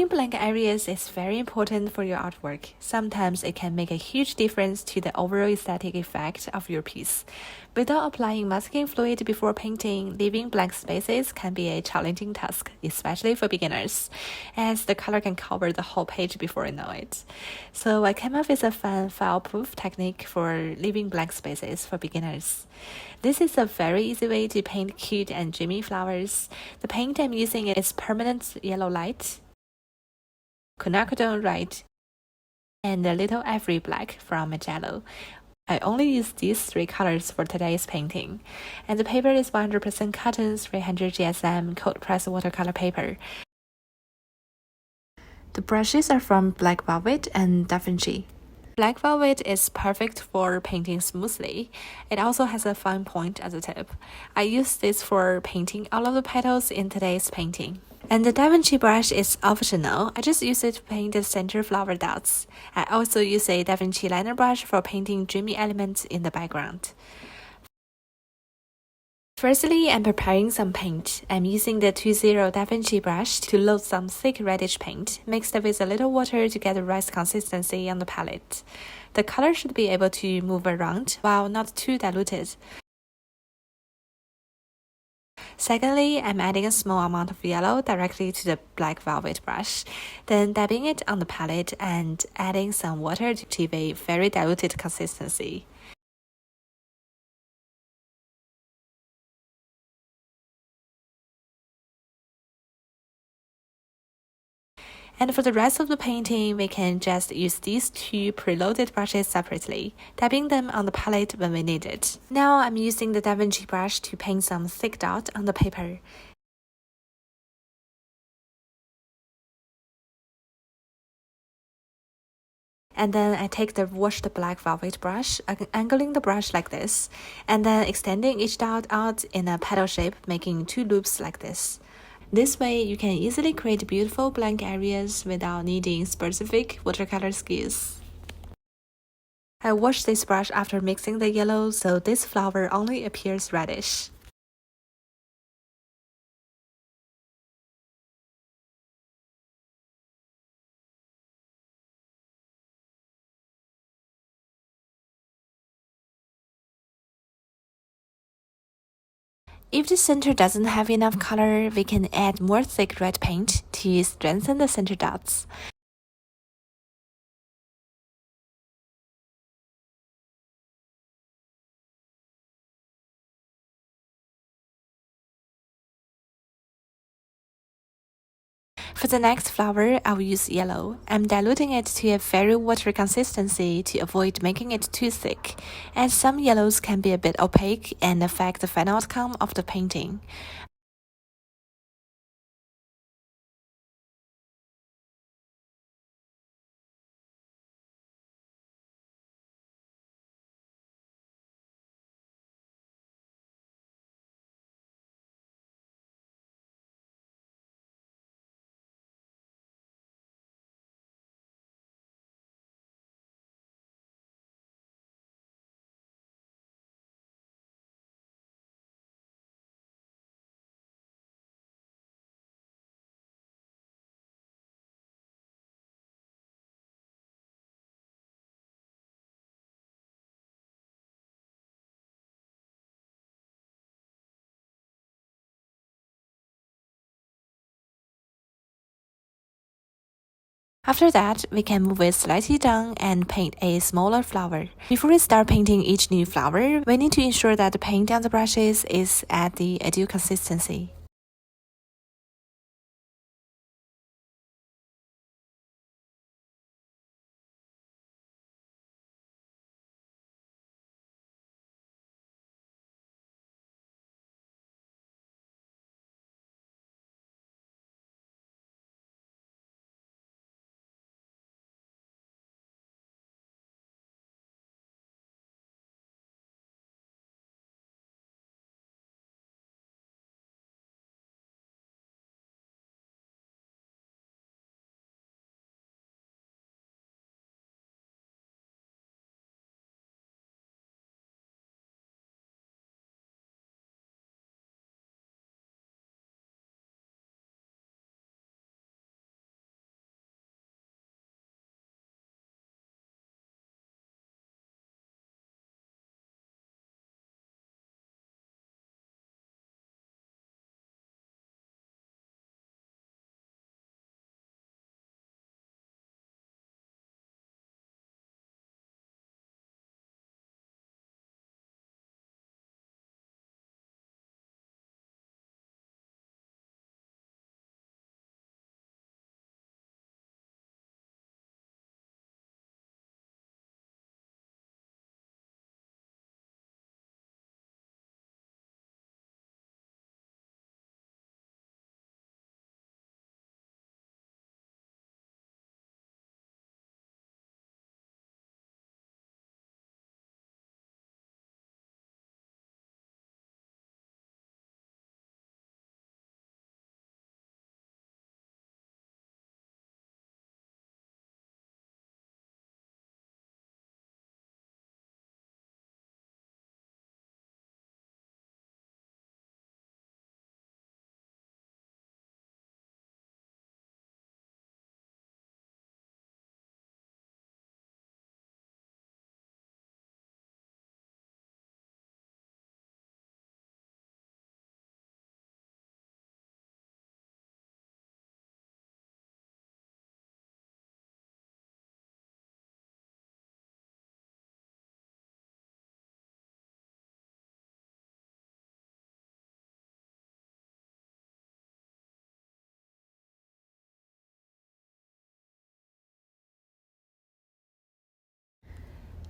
Leaving blank areas is very important for your artwork. Sometimes it can make a huge difference to the overall aesthetic effect of your piece. Without applying masking fluid before painting, leaving blank spaces can be a challenging task, especially for beginners, as the color can cover the whole page before you know it. So I came up with a fun foul-proof technique for leaving blank spaces for beginners. This is a very easy way to paint cute and dreamy flowers. The paint I'm using is Permanent Yellow Light, Quinacridone Red, and a little Ivory Black from Mijello. I only use these three colors for today's painting, and the paper is 100% cotton 300 GSM cold press watercolor paper. The brushes are from Black Velvet and Davinci. Black velvet is perfect for painting smoothly. It also has a fine point at the tip. I use this for painting all of the petals in today's painting. And the Davinci brush is optional. I just use it to paint the center flower dots. I also use a Davinci liner brush for painting dreamy elements in the background. Firstly, I'm preparing some paint. I'm using the 20 Davinci brush to load some thick reddish paint, mixed with a little water to get the right consistency on the palette. The color should be able to move around while not too diluted. Secondly, I'm adding a small amount of yellow directly to the black velvet brush, then dabbing it on the palette and adding some water to achieve a very diluted consistency. And for the rest of the painting, we can just use these two preloaded brushes separately, dabbing them on the palette when we need it. Now I'm using the Davinci brush to paint some thick dots on the paper. And then I take the washed black velvet brush, angling the brush like this, and then extending each dot out in a petal shape, making two loops like this. This way, you can easily create beautiful blank areas without needing specific watercolor skills. I wash this brush after mixing the yellow, so this flower only appears reddish. If the center doesn't have enough color, we can add more thick red paint to strengthen the center dots. For the next flower, I will use yellow. I'm diluting it to a very watery consistency to avoid making it too thick, as some yellows can be a bit opaque and affect the final outcome of the painting. After that, we can move it slightly down and paint a smaller flower. Before we start painting each new flower, we need to ensure that the paint on the brushes is at the ideal consistency.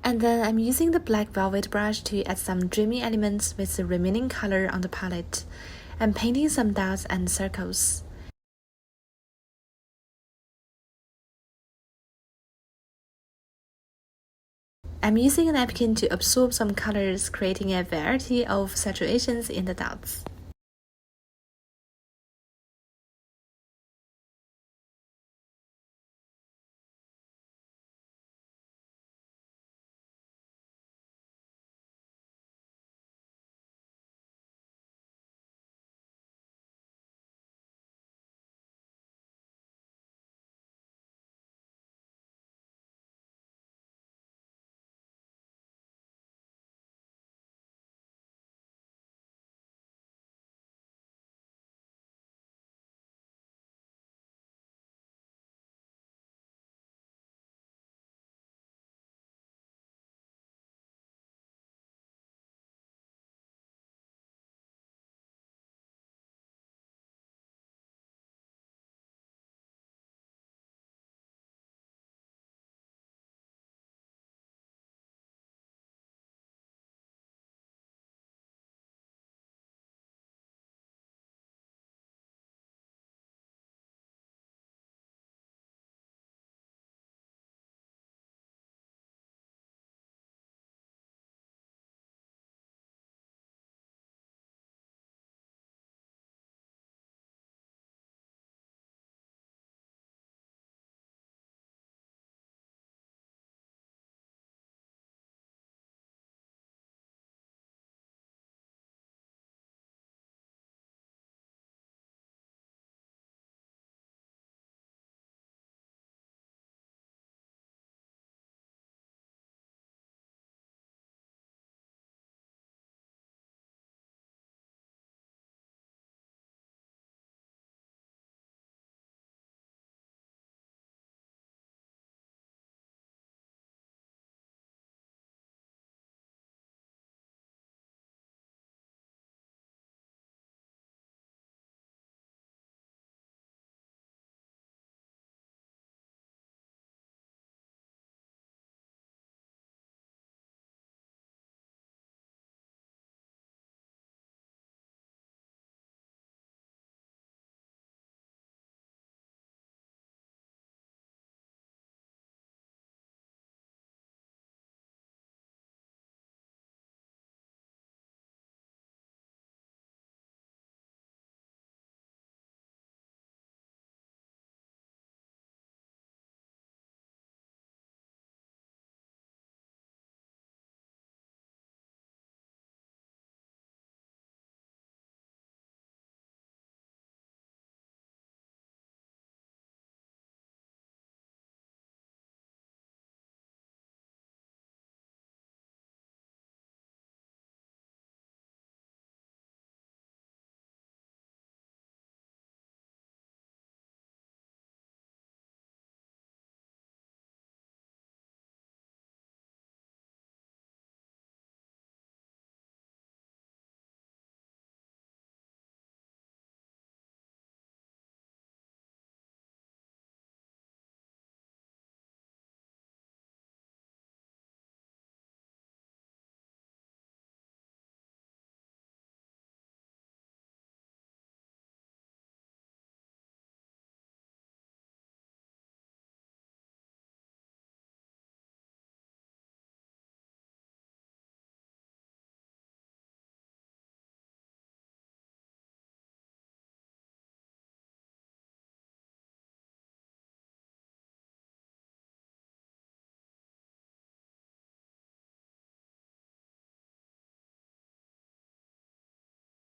And then I'm using the black velvet brush to add some dreamy elements with the remaining color on the palette. I'm painting some dots and circles. I'm using a napkin to absorb some colors, creating a variety of saturations in the dots.